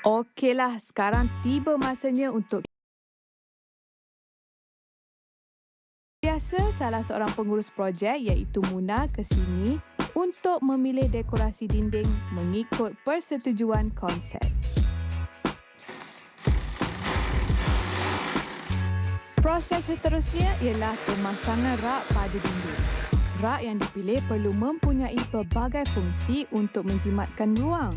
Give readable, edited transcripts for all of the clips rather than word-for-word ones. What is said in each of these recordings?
Okeylah, sekarang tiba masanya untuk biasa salah seorang pengurus projek iaitu Muna ke sini untuk memilih dekorasi dinding mengikut persetujuan konsep. Proses seterusnya ialah pemasangan rak pada dinding. Rak yang dipilih perlu mempunyai pelbagai fungsi untuk menjimatkan ruang.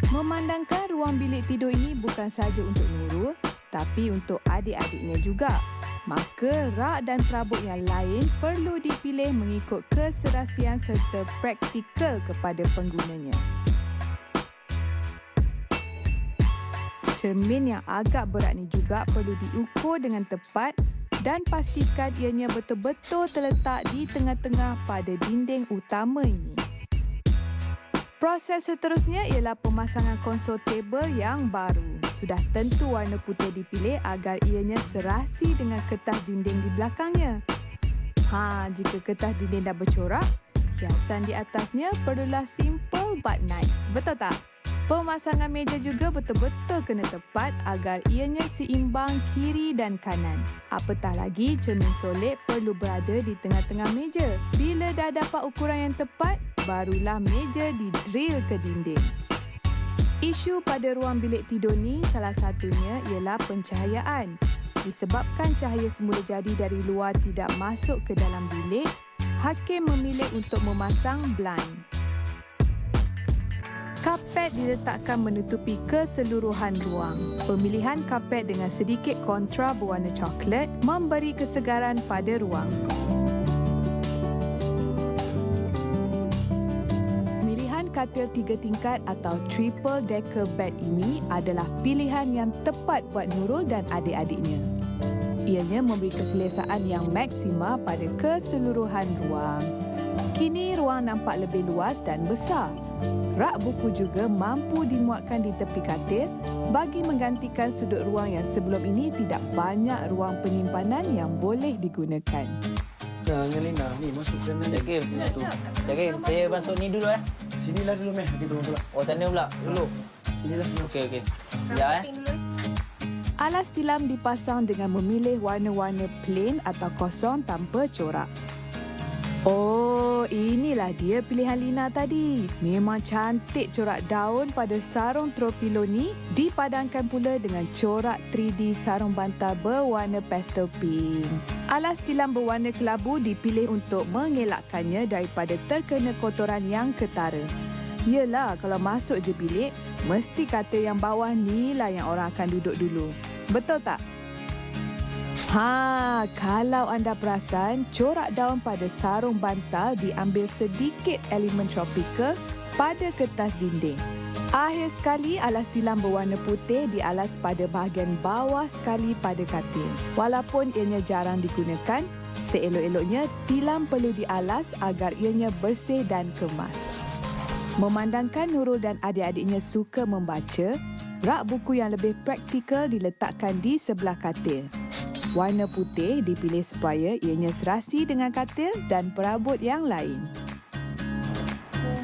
Memandangkan ruang bilik tidur ini bukan sahaja untuk Nurul, tapi untuk adik-adiknya juga. Maka rak dan perabot yang lain perlu dipilih mengikut keserasian serta praktikal kepada penggunanya. Cermin yang agak berat ni juga perlu diukur dengan tepat dan pastikan ianya betul-betul terletak di tengah-tengah pada dinding utama ini. Proses seterusnya ialah pemasangan konsol tebel yang baru. Sudah tentu warna putih dipilih agar ianya serasi dengan kertas dinding di belakangnya. Jika kertas dinding dah bercorak, hiasan di atasnya perlulah simple but nice. Betul tak? Pemasangan meja juga betul-betul kena tepat agar ianya seimbang kiri dan kanan. Apatah lagi, cermin solid perlu berada di tengah-tengah meja. Bila dah dapat ukuran yang tepat, barulah meja didrill ke dinding. Isu pada ruang bilik tidur ni salah satunya ialah pencahayaan. Disebabkan cahaya semula jadi dari luar tidak masuk ke dalam bilik, hakim memilih untuk memasang blind. Kapet diletakkan menutupi keseluruhan ruang. Pemilihan kapet dengan sedikit kontra berwarna coklat memberi kesegaran pada ruang. Pilihan katil 3 tingkat atau triple decker bed ini adalah pilihan yang tepat buat Nurul dan adik-adiknya. Ianya memberi keselesaan yang maksima pada keseluruhan ruang. Kini ruang nampak lebih luas dan besar. Rak buku juga mampu dimuatkan di tepi katil bagi menggantikan sudut ruang yang sebelum ini tidak banyak ruang penyimpanan yang boleh digunakan. Jangan Lina, ni masukkan ni. Jakim, saya masuk ni dulu Sinilah dulu meh, kita pula. Oh, sana pula dulu. Sinilah dulu. Okey. Ya Alas tilam dipasang dengan memilih warna-warna plain atau kosong tanpa corak. Oh, inilah dia pilihan Lina tadi. Memang cantik corak daun pada sarung throw pillow ni dipadankan pula dengan corak 3D sarung bantal berwarna pastel pink. Alas tilam berwarna kelabu dipilih untuk mengelakkannya daripada terkena kotoran yang ketara. Yelah, kalau masuk je bilik, mesti kata yang bawah ni lah yang orang akan duduk dulu. Betul tak? Kalau anda perasan, corak daun pada sarung bantal diambil sedikit elemen tropikal pada kertas dinding. Akhir sekali, alas tilam berwarna putih dialas pada bahagian bawah sekali pada katil. Walaupun ianya jarang digunakan, seelok-eloknya tilam perlu dialas agar ianya bersih dan kemas. Memandangkan Nurul dan adik-adiknya suka membaca, rak buku yang lebih praktikal diletakkan di sebelah katil. Warna putih dipilih supaya ianya serasi dengan katil dan perabot yang lain.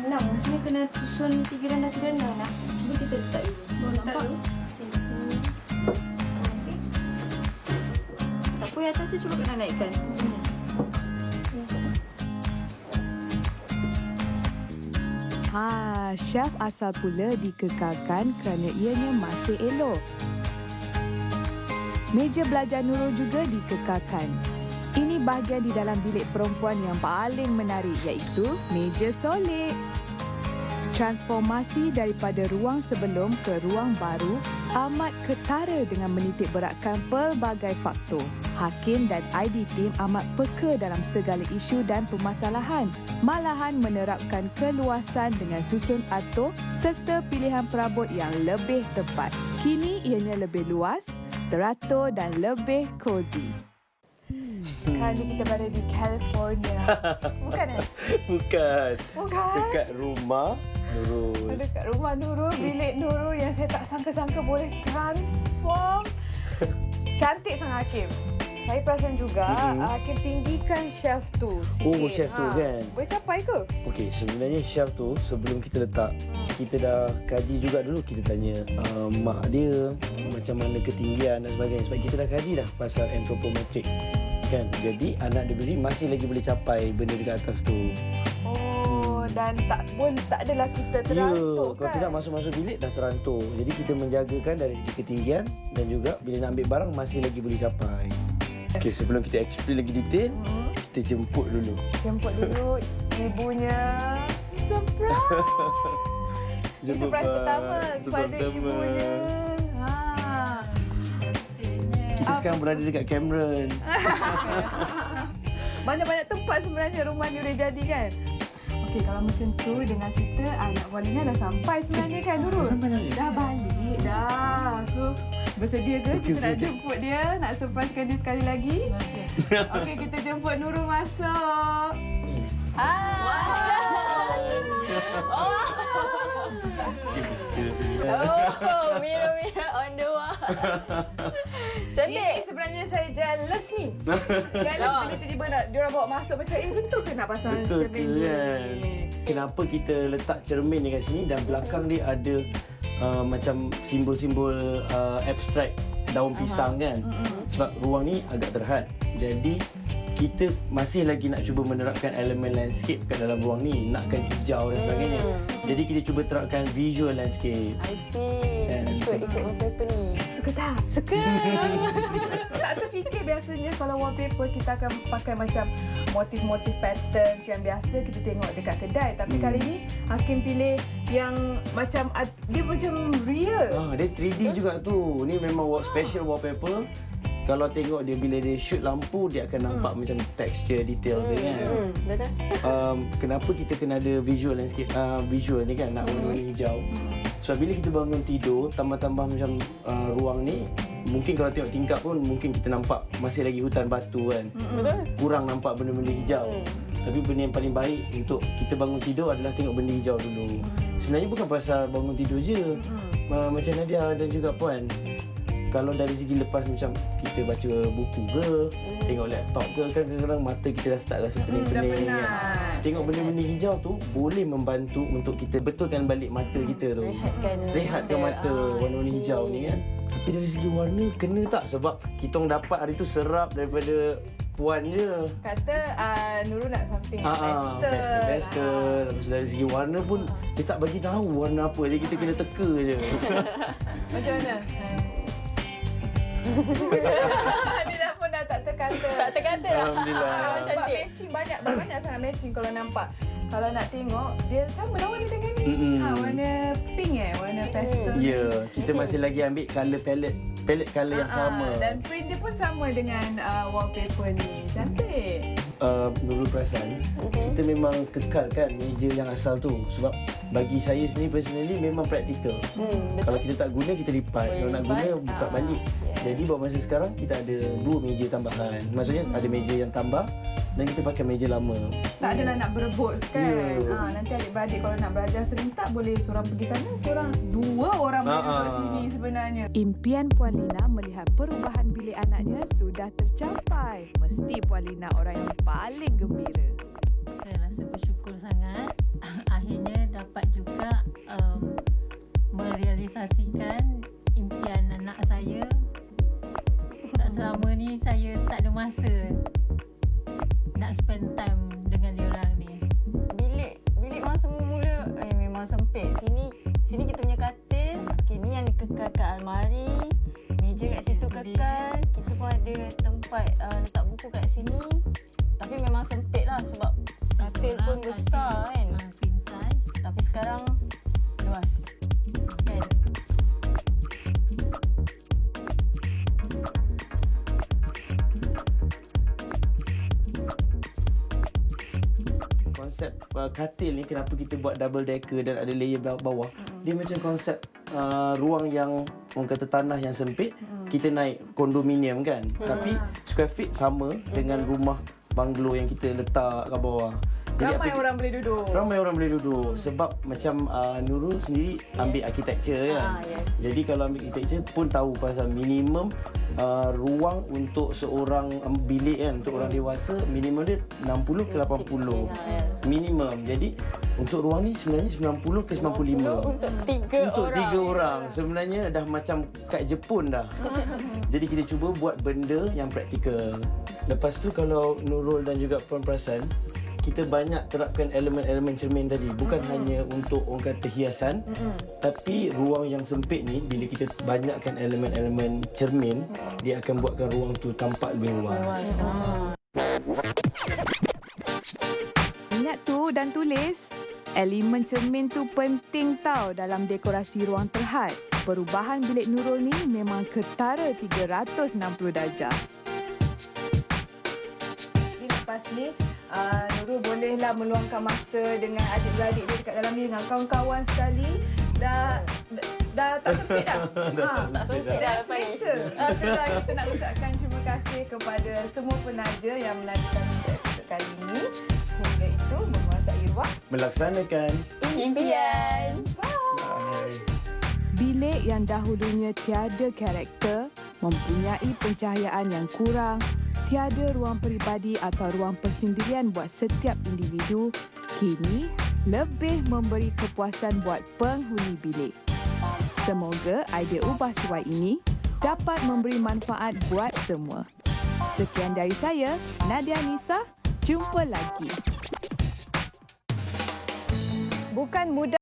Nak, macam kena susun 3 dan nak. Cuba kita letak dulu. Nampak? Tak apa, yang atas tu cuba kena naikkan. Syaf asal pula dikekalkan kerana ianya masih elok. Meja belajar Nurul juga dikekalkan. Ini bahagian di dalam bilik perempuan yang paling menarik iaitu meja solid. Transformasi daripada ruang sebelum ke ruang baru amat ketara dengan menitik beratkan pelbagai faktor. Hakim dan ID team amat peka dalam segala isu dan permasalahan. Malahan menerapkan keluasan dengan susun atur serta pilihan perabot yang lebih tepat. Kini ianya lebih luas, teratur dan lebih cozy. Sekarang ni kita berada di California. Bukan Bukan. Bukan. Dekat rumah Nurul. Dekat rumah Nurul, bilik Nurul yang saya tak sangka-sangka boleh transform. Cantik sangat Hakim. Saya perasan juga Hakim tinggikan shelf tu sikit. Oh, shelf tu kan. Boleh capai ke? Okey, sebenarnya shelf tu sebelum kita letak, kita dah kaji juga dulu. Kita tanya mak dia macam mana ketinggian dan sebagainya. Sebab kita dah kaji dah pasal anthropometric kan. Jadi anak dia berdiri masih lagi boleh capai benda dekat atas tu. Dan tak adalah kita terantuk Kalau tidak masuk-masuk bilik dah terantuk. Jadi kita menjagakan dari segi ketinggian dan juga bila nak ambil barang masih lagi boleh capai. Okey, sebelum kita explain lagi detail, kita jemput dulu. Jemput dulu ibunya. Surprise! Surprise pertama kepada ibunya. Kita sekarang berada dekat Cameron. Banyak-banyak tempat sebenarnya rumah ni boleh jadi kan. Okey, kalau macam tu dengan cerita anak Walina dah sampai sebenarnya kan Nurul? Sampai dah balik? Dah balik dah. So, bersedia ke kita nak jemput dia? Nak surprisekan dia sekali lagi? Okey, kita jemput Nurul masuk. Oh, Mira on the wall. Cantik. Ini sebenarnya saya jealous ni. Jealous bila tiba-tiba nak diorang bawa masuk macam betul ke nak pasang Betul cermin tu ni? kan. Kenapa kita letak cermin dekat sini dan belakang dia ada macam simbol-simbol abstrak daun pisang kan. Sebab ruang ni agak terhad. Jadi kita masih lagi nak cuba menerapkan elemen landscape kat dalam ruang ni, nakkan hijau dan sebagainya. Jadi kita cuba terapkan visual landscape. I see. Ikut wallpaper ni. Suka tak? Suka. Tak terfikir biasanya kalau wallpaper kita akan pakai macam motif-motif patterns yang biasa kita tengok dekat kedai. Tapi kali ni Hakim pilih yang macam dia macam real. Dia 3D juga tu. Ni memang special wallpaper. Kalau tengok dia bila dia shoot lampu, dia akan nampak macam texture detail dia kan. Betul. Kenapa kita kena ada visual landscape, visual ni kan, nak warna hijau. Sebab bila kita bangun tidur, tambah-tambah macam ruang ni, mungkin kalau tengok tingkap pun mungkin kita nampak masih lagi hutan batu kan. Betul. Kurang nampak benda-benda hijau. Tapi benda yang paling baik untuk kita bangun tidur adalah tengok benda hijau dulu. Sebenarnya bukan pasal bangun tidur je. Macam Nadia dan juga Puan, kalau dari segi lepas macam kita baca buku ke, tengok laptop ke, kan kadang-kadang mata kita dah start rasa pening-pening kan. Tengok benda-benda hijau tu boleh membantu untuk kita betulkan balik mata kita tu. Rehatkan mata warna-warna hijau ni kan. Tapi dari segi warna kena tak? Sebab kita orang dapat hari tu serap daripada Puan je. Kata Nurul nak something pastel. Lepas dari segi warna pun dia tak bagi tahu warna apa. Jadi kita kena teka je. Macam mana? Dia pun dah tak terkata. Tak terkata lah. Alhamdulillah. Sebab matching banyak sangat matching kalau nampak. Kalau nak tengok, dia sama lah warna dengan ni. Warna pink warna pastel. Ya, kita masih lagi ambil colour palette colour yang sama. Dan print dia pun sama dengan wallpaper ni. Cantik. Nurul perasan, kita memang kekalkan meja yang asal tu. Sebab bagi saya sendiri personally memang praktikal. Kalau kita tak guna, kita lipat. Kalau nak guna, buka balik. Jadi buat masa sekarang, kita ada 2 meja tambahan. Maksudnya ada meja yang tambah dan kita pakai meja lama. Tak adalah nak berebut kan. Nanti adik-beradik kalau nak belajar serentak boleh seorang pergi sana, dua orang boleh duduk sini sebenarnya. Impian Puan Lina melihat perubahan bilik anaknya sudah tercapai. Mesti Puan Lina orang yang paling gembira. Saya rasa bersyukur sangat akhirnya dapat juga merealisasikan impian anak saya. Sebab selama ni saya tak ada masa nak spend time dengan diorang ni. Bilik masa mula memang sempit. Sini kita punya katil. Okey, ni yang dikekalkan almari. Meja kat situ kekal. Kita pun ada tempat letak buku kat sini. Tapi memang sempit lah sebab katil pun besar kan. Queen size. Tapi sekarang luas. Kan? Konsep katil ni kenapa kita buat double decker dan ada layer bawah. Dia macam konsep ruang yang orang kata tanah yang sempit, kita naik kondominium kan. Tapi square feet sama dengan rumah banglo yang kita letak kat bawah. Ramai orang boleh duduk. Ramai orang boleh duduk sebab macam Nurul sendiri ambil architecture kan. Jadi kalau ambil architecture pun tahu pasal minimum ruang untuk seorang bilik kan untuk orang dewasa minimum dia 60 ke 80 minimum. Jadi untuk ruang ni sebenarnya 90 ke 95 Untuk tiga orang. Sebenarnya dah macam kat Jepun dah. Jadi kita cuba buat benda yang praktikal. Lepas tu kalau Nurul dan juga Puan perasan, kita banyak terapkan elemen-elemen cermin tadi. Bukan hanya untuk orang kata hiasan, tapi ruang yang sempit ni bila kita banyakkan elemen-elemen cermin, dia akan buatkan ruang tu tampak lebih luas. Ingat tu dan tulis. Elemen cermin tu penting tau dalam dekorasi ruang terhad. Perubahan bilik Nurul ni memang ketara 360 darjah. Lepas ni, Nurul bolehlah meluangkan masa dengan adik-beradik dia dekat dalam ni dengan kawan-kawan sekali. Dah tak sempit dah. Tak sempit dah lepas ni. Itulah kita nak ucapkan terima kasih kepada semua penaja yang menadikan episod kali ini. Sehingga itu menguasai ruang. Melaksanakan Impian. Bye. Bilik yang dahulunya tiada karakter, mempunyai pencahayaan yang kurang, tiada ruang peribadi atau ruang persendirian buat setiap individu, kini lebih memberi kepuasan buat penghuni bilik. Semoga idea ubah suai ini dapat memberi manfaat buat semua. Sekian dari saya, Nadia Nisa. Jumpa lagi. Bukan mudah